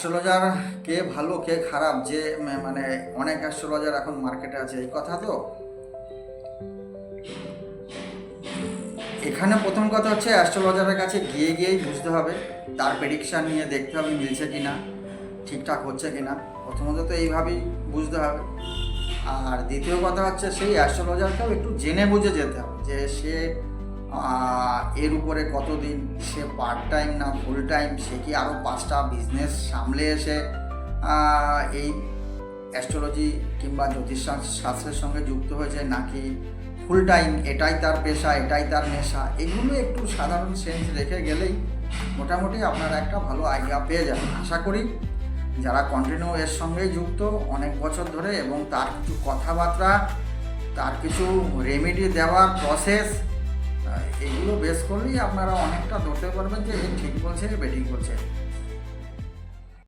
Astrologer কে ভালো কে খারাপ, যে মানে অনেক অ্যাস্ট্রোলজার এখন মার্কেটে আছে এই কথা তো। এখানে প্রথম কথা হচ্ছে অ্যাস্ট্রোলজারের কাছে গিয়েই বুঝতে হবে, তার প্রেডিকশান নিয়ে দেখতে হবে মিলছে কি না, ঠিকঠাক হচ্ছে কি না। প্রথমত তো এইভাবেই বুঝতে হবে। আর দ্বিতীয় কথা হচ্ছে সেই অ্যাস্ট্রোলজারকেও একটু জেনে বুঝে যেতে হবে যে সে এর উপরে কতদিন, সে পার্ট টাইম না ফুল টাইম, সে কি আরও 5টা বিজনেস সামলে এসে এই অ্যাস্ট্রোলজি কিংবা জ্যোতিষ শাস্ত্রের সঙ্গে যুক্ত হয়েছে, নাকি ফুল টাইম এটাই তার পেশা, এটাই তার নেশা। এগুলো একটু সাধারণ সেন্স রেখে গেলেই মোটামুটি আপনারা একটা ভালো আইডিয়া পেয়ে যাবেন। আশা করি যারা কন্টিনিউ এর সঙ্গেই যুক্ত অনেক বছর ধরে, এবং তার কিছু কথাবার্তা, তার কিছু রেমেডি দেওয়ার প্রসেস, এগুলো বেস করলেই আপনারা অনেকটা ধরতে পারবেন যে এ ঠিক বলছে, এ বেঠিক বলছে।